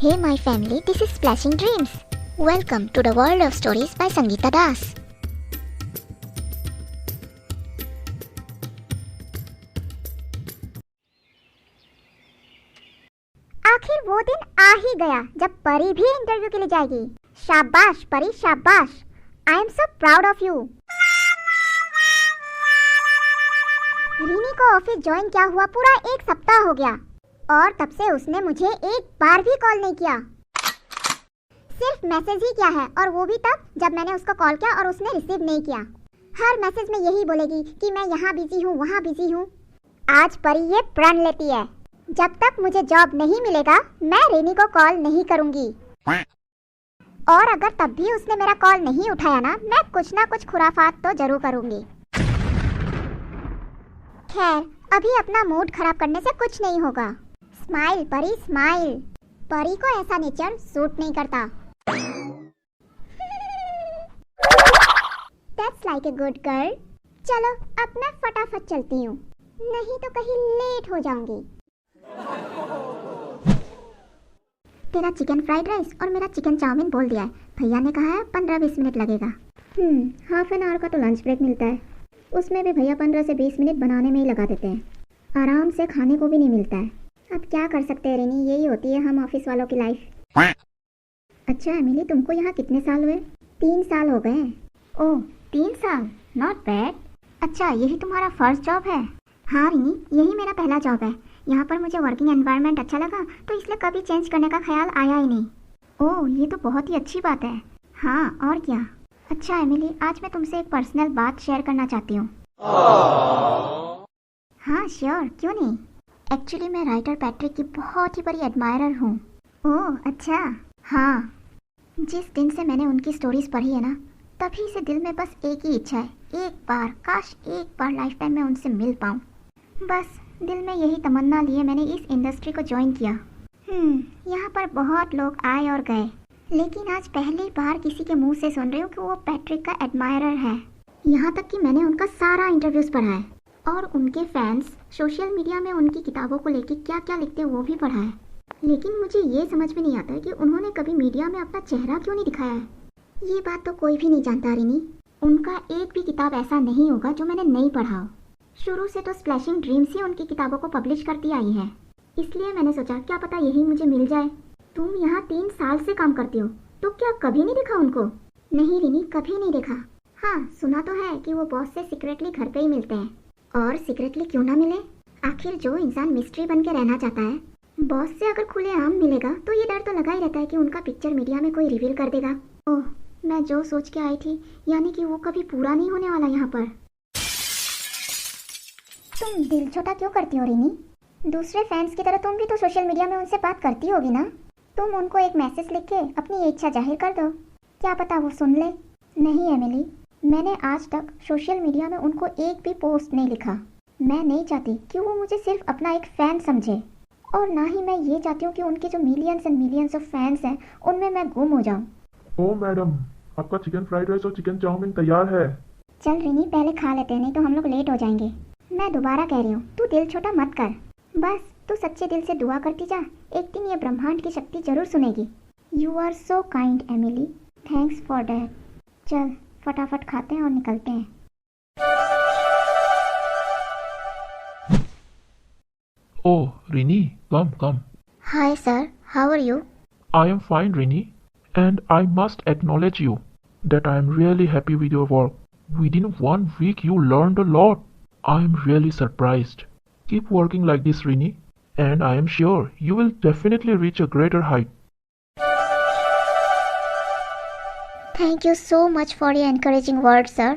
Hey my family, this is Splashing Dreams. Welcome to the world of stories by Sangeeta Das. आखिर वो दिन आ ही गया जब परी भी इंटरव्यू के लिए जाएगी। शाबाश परी, शाबाश। I am so proud of you. René को ऑफिस ज्वाइन किया हुआ पूरा 1 सप्ताह हो गया और तब से उसने मुझे एक बार भी कॉल नहीं किया। सिर्फ मैसेज ही किया है और वो भी तब जब मैंने उसको कॉल किया और उसने रिसीव नहीं किया। हर मैसेज में यही बोलेगी कि मैं यहाँ बिजी हूँ, वहाँ बिजी हूँ। आज परी ये प्रण लेती है, जब तक मुझे जॉब नहीं मिलेगा मैं रीनी को कॉल नहीं करूँगी। और अगर तब भी उसने मेरा कॉल नहीं उठाया ना, मैं कुछ ना कुछ खुराफात तो जरूर करूँगी। खैर, अभी अपना मूड खराब करने से कुछ नहीं होगा। स्माइल परी, स्माइल। परी को ऐसा नेचर सूट नहीं करता। That's like a good girl. चलो अब मैं फटाफट चलती हूँ, नहीं तो कहीं लेट हो जाऊंगी। तेरा चिकन फ्राइड राइस और मेरा चिकन चाउमीन बोल दिया है। भैया ने कहा है 15-20 मिनट लगेगा। हाफ एन आवर का तो लंच ब्रेक मिलता है, उसमें भी भैया 15 से 20 मिनट बनाने में ही लगा देते हैं। आराम से खाने को भी नहीं मिलता है। अब क्या कर सकते हैं रेनी, यही होती है हम ऑफिस वालों की लाइफ। अच्छा एमिली, तुमको यहाँ कितने साल हुए? 3 साल हो गए। ओह 3 साल, नॉट बैड। अच्छा, यही तुम्हारा फर्स्ट जॉब है? हाँ रिनी, यही मेरा पहला जॉब है। यहाँ पर मुझे वर्किंग एनवायरनमेंट अच्छा लगा तो इसलिए कभी चेंज करने का ख्याल आया ही नहीं। ओह, ये तो बहुत ही अच्छी बात है। हाँ और क्या। अच्छा एमिली, आज मैं तुमसे एक पर्सनल बात शेयर करना चाहती हूँ। हाँ श्योर, क्यों नहीं। एक्चुअली मैं राइटर पैट्रिक की बहुत ही बड़ी एडमायरर हूँ। ओह अच्छा। हाँ, जिस दिन से मैंने उनकी स्टोरीज पढ़ी है ना, तभी से दिल में बस एक ही इच्छा है, एक बार, काश एक बार लाइफ टाइम में उनसे मिल पाऊँ। बस दिल में यही तमन्ना लिए मैंने इस इंडस्ट्री को ज्वाइन किया। यहाँ पर बहुत लोग आए और गए, लेकिन आज पहली बार किसी के मुंह से सुन रही हूँ कि वो पैट्रिक का एडमायरर है। यहाँ तक कि मैंने उनका सारा इंटरव्यूज़ पढ़ा है और उनके फैंस सोशल मीडिया में उनकी किताबों को लेके क्या क्या लिखते हैं वो भी पढ़ा है। लेकिन मुझे ये समझ में नहीं आता है कि उन्होंने कभी मीडिया में अपना चेहरा क्यों नहीं दिखाया है। ये बात तो कोई भी नहीं जानता रिनी। उनका एक भी किताब ऐसा नहीं होगा जो मैंने नहीं पढ़ा हो। शुरू से तो स्प्लैशिंग ड्रीम्स ही उनकी किताबों को पब्लिश करती आई है, इसलिए मैंने सोचा क्या पता यही मुझे मिल जाए। तुम यहाँ 3 साल से काम करती हो तो क्या कभी नहीं देखा उनको? नहीं रिनी, कभी नहीं देखा। हाँ, सुना तो है कि वो बॉस से सीक्रेटली घर पे ही मिलते हैं। और सीक्रेटली क्यों ना मिले, आखिर जो इंसान मिस्ट्री बन के रहना चाहता है, बॉस से अगर खुलेआम मिलेगा तो ये डर तो लगा ही रहता है कि उनका पिक्चर मीडिया में कोई रिवील कर देगा। ओह, मैं जो सोच के आई थी यानी कि वो कभी पूरा नहीं होने वाला यहाँ पर। तुम दिल छोटा क्यों करती हो रिनी? दूसरे फैंस की तरह तुम भी तो सोशल मीडिया में उनसे बात करती होगी ना। तुम उनको एक मैसेज लिख के अपनी इच्छा जाहिर कर दो, क्या पता वो सुन ले। नहीं एमिली, मैंने आज तक सोशल मीडिया में उनको एक भी पोस्ट नहीं लिखा। मैं नहीं चाहती कि वो मुझे सिर्फ अपना एक फ़ैन समझे, और ना ही मैं ये चाहती हूँ कि उनके जो millions and millions of fans हैं उनमें मैं गुम हो जाऊँ। ओह मैडम, आपका चिकन फ्राइड राइस और चिकन चाउमीन तैयार है। चल रिनी, पहले खा लेते हैं, नहीं तो हम लोग लेट हो जाएंगे। मैं दोबारा कह रही हूँ, तू दिल छोटा मत कर। बस तू सच्चे दिल से दुआ करती जा, एक दिन ये ब्रह्मांड की शक्ति जरूर सुनेगी। You are so kind Emily, thanks for that. चल फटाफट खाते हैं और निकलते हैं। Oh, Rini, come. Hi sir, how are you? I am fine, Rini, and I must acknowledge you that I am really happy with your work. Within 1 week, you learned a lot. I am really surprised. Keep working like this, Rini, and I am sure you will definitely reach a greater height. Thank you so much for your encouraging words, sir.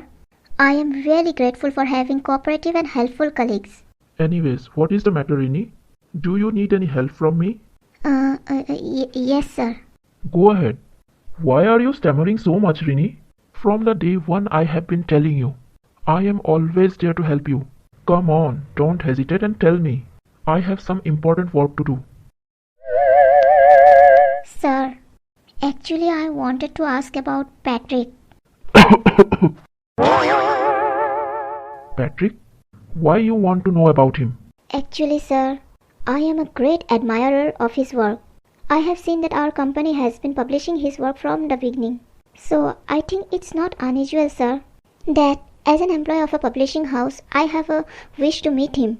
I am really grateful for having cooperative and helpful colleagues. Anyways, what is the matter, Rini? Do you need any help from me? Yes, sir. Go ahead. Why are you stammering so much, Rini? From the day one I have been telling you, I am always there to help you. Come on, don't hesitate and tell me. I have some important work to do. Sir, actually I wanted to ask about Patrick. Patrick? Why you want to know about him? Actually, sir, I am a great admirer of his work. I have seen that our company has been publishing his work from the beginning. So I think it's not unusual, sir, that as an employee of a publishing house, I have a wish to meet him.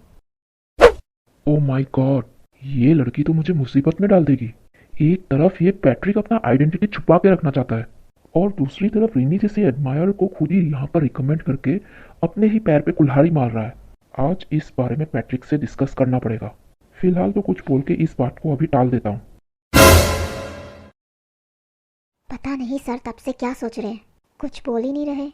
Oh my God, ये लड़की तो मुझे मुसीबत में डाल देगी। एक तरफ ये पैट्रिक अपना आइडेंटिटी छुपा के रखना चाहता है और दूसरी तरफ रीनी जैसे एडमायर को खुद ही यहाँ पर रिकमेंड करके अपने ही पैर पे कुल्हाड़ी मार रहा है। आज इस बारे में पैट्रिक से डिस्कस करना पड़ेगा। फिलहाल तो कुछ बोल के इस बात को अभी टाल देता हूँ। पता नहीं सर तब से क्या सोच रहे हैं, कुछ बोल ही नहीं रहे।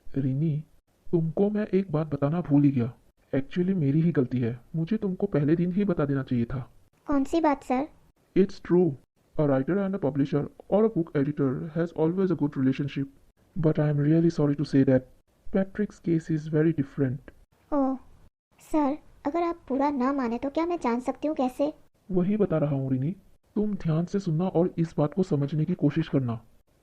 रीनी, तुमको मैं एक बात बताना भूल ही गया। एक्चुअली मेरी ही गलती है, मुझे तुमको पहले दिन ही बता देना चाहिए था। कौन सी बात sir? It's true. A writer and a publisher or a book editor has always a good relationship. But I am really sorry to say that Patrick's case is very different. Oh sir, अगर आप पूरा ना माने तो क्या मैं जान सकती हूँ कैसे? वही बता रहा हूँ रीनी, तुम ध्यान से सुनना और इस बात को समझने की कोशिश करना।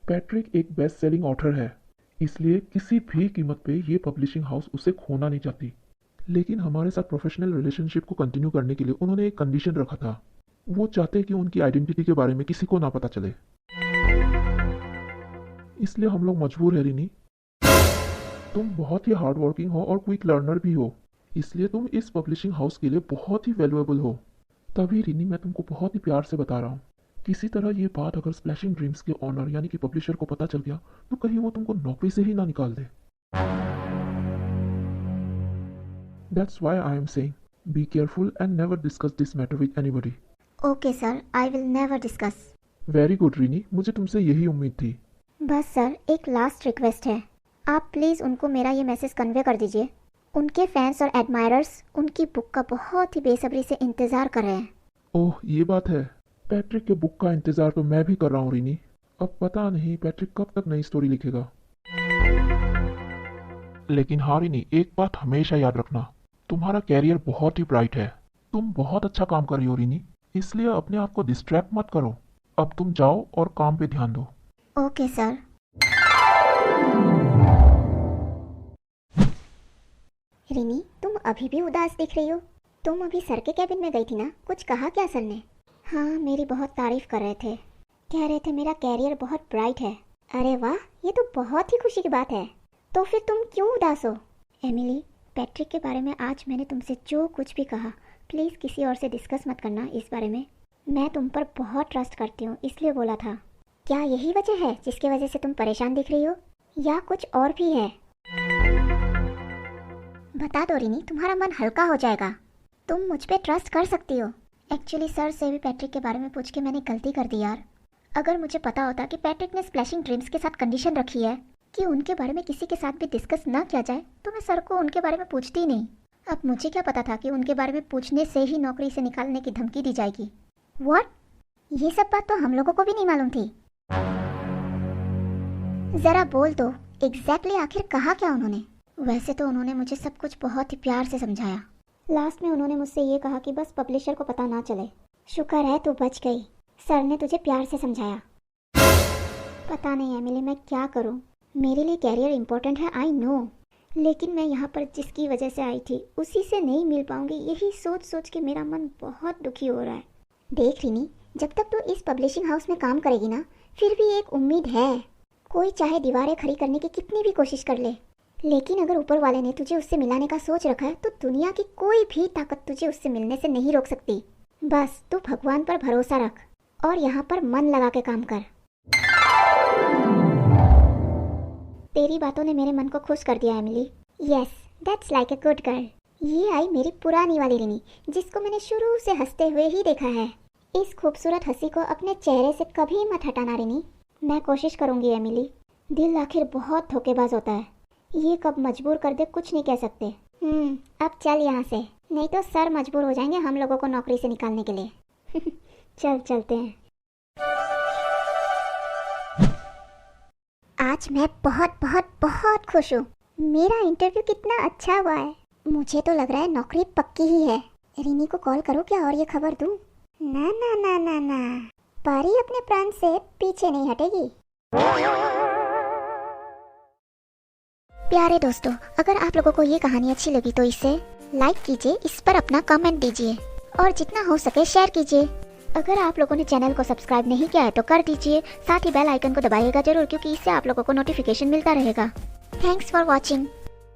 पैट्रिक एक बेस्ट सेलिंग ऑथर है, इसलिए किसी भी कीमत पे ये पब्लिशिंग हाउस उसे खोना नहीं चाहती। लेकिन हमारे साथ प्रोफेशनल रिलेशनशिप को कंटिन्यू करने के लिए उन्होंने एक कंडीशन रखा था। वो चाहते कि उनकी आइडेंटिटी के बारे में किसी को ना पता चले, इसलिए हम लोग मजबूर है रीनी। तुम बहुत ही हार्ड वर्किंग हो और क्विक लर्नर भी हो, इसलिए तुम इस पब्लिशिंग हाउस के लिए बहुत ही वैल्यूएबल हो। तभी रीनी मैं तुमको बहुत ही प्यार से बता रहा हूँ, किसी तरह ये बात अगर स्प्लैशिंग ड्रीम्स के ऑनर यानी कि पब्लिशर को पता चल गया तो कहीं वो तुमको नौकरी से ही ना निकाल दे। That's why I am saying, be careful and never discuss this matter with anybody. Okay sir, I will never discuss. Very good René, मुझे तुमसे यही उम्मीद थी। बस सर एक लास्ट रिक्वेस्ट है, आप प्लीज़ उनको मेरा ये मैसेज कन्वे कर दीजिए। उनके फैंस और एडमायरर्स उनकी बुक का बहुत ही बेसब्री से इंतज़ार कर रहे हैं। ओह ये बात है, पैट्रिक के बुक का इंतज़ार तो मैं भी कर रहा हूँ रीनी। अब पता नहीं पैट्रिक कब तक नई स्टोरी लिखेगा। लेकिन हाँ रीनी, एक बात हमेशा याद रखना, तुम्हारा कैरियर बहुत ही ब्राइट है। तुम बहुत अच्छा काम कर रही हो रीनी, इसलिए अपने आप को डिस्ट्रैक्ट मत करो। अब तुम जाओ और काम पे ध्यान दो। Okay sir. रिनी, तुम अभी भी उदास दिख रही हो। तुम अभी सर के कैबिन में गई थी ना, कुछ कहा क्या सर ने? हाँ, मेरी बहुत तारीफ कर रहे थे, कह रहे थे मेरा कैरियर बहुत ब्राइट है। अरे वाह, ये तो बहुत ही खुशी की बात है। तो फिर तुम क्यों उदास हो? एमिली, पैट्रिक के बारे में आज मैंने तुमसे जो कुछ भी कहा, प्लीज़ किसी और से डिस्कस मत करना इस बारे में। मैं तुम पर बहुत ट्रस्ट करती हूँ, इसलिए बोला था। क्या यही वजह है जिसकी वजह से तुम परेशान दिख रही हो, या कुछ और भी है? बता दो रिनी, तुम्हारा मन हल्का हो जाएगा। तुम मुझ पे ट्रस्ट कर सकती हो। एक्चुअली सर से भी पैट्रिक के बारे में पूछ के मैंने गलती कर दी यार। अगर मुझे पता होता कि पैट्रिक ने स्प्लैशिंग ड्रीम्स के साथ कंडीशन रखी है कि उनके बारे में किसी के साथ भी डिस्कस ना किया जाए, तो मैं सर को उनके बारे में पूछती ही नहीं। अब मुझे क्या पता था कि उनके बारे में पूछने से ही नौकरी से निकालने की धमकी दी जाएगी। व्हाट? ये सब बात तो हम लोगों को भी नहीं मालूम थी। जरा बोल दो एग्जैक्टली आखिर कहा क्या उन्होंने? वैसे तो उन्होंने मुझे सब कुछ बहुत ही प्यार से समझाया। लास्ट में उन्होंने मुझसे ये कहा कि बस पब्लिशर को पता ना चले। शुक्र है तू बच गई, सर ने तुझे प्यार से समझाया। पता नहीं एमिली, मैं क्या करूं? मेरे लिए कैरियर इम्पोर्टेंट है, आई नो, लेकिन मैं यहाँ पर जिसकी वजह से आई थी उसी से नहीं मिल पाऊंगी। यही सोच सोच के मेरा मन बहुत दुखी हो रहा है। देख रिनी, जब तक तू इस पब्लिशिंग हाउस में काम करेगी ना, फिर भी एक उम्मीद है। कोई चाहे दीवारें खड़ी करने की कितनी भी कोशिश कर ले, लेकिन अगर ऊपर वाले ने तुझे उससे मिलाने का सोच रखा है तो दुनिया की कोई भी ताकत तुझे उससे मिलने से नहीं रोक सकती। बस तू भगवान पर भरोसा रख और यहाँ पर मन लगा के काम कर। तेरी बातों ने मेरे मन को खुश कर दिया Emily. Yes, that's like a good girl. ये आई मेरी पुरानी वाली रिनी, जिसको मैंने शुरू से हंसते हुए ही देखा है। इस खूबसूरत हंसी को अपने चेहरे से कभी मत हटाना रिनी। मैं कोशिश करूंगी एमिली। दिल आखिर बहुत धोखेबाज होता है, ये कब मजबूर कर दे कुछ नहीं कह सकते। अब चल यहाँ से, नहीं तो सर मजबूर हो जाएंगे हम लोगों को नौकरी से निकालने के लिए। चल चलते हैं। आज मैं बहुत बहुत बहुत खुश हूँ। मेरा इंटरव्यू कितना अच्छा हुआ है। मुझे तो लग रहा है नौकरी पक्की ही है। रिनी को कॉल करूँ क्या और ये खबर दूँ? ना ना ना ना ना, परी अपने प्राण से पीछे नहीं हटेगी। प्यारे दोस्तों, अगर आप लोगों को ये कहानी अच्छी लगी तो इसे लाइक कीजिए, इस पर अपना कमेंट दीजिए और जितना हो सके शेयर कीजिए। अगर आप लोगों ने चैनल को सब्सक्राइब नहीं किया है तो कर दीजिए, साथ ही बेल आइकन को दबाइएगा जरूर, क्योंकि इससे आप लोगों को नोटिफिकेशन मिलता रहेगा। Thanks for watching.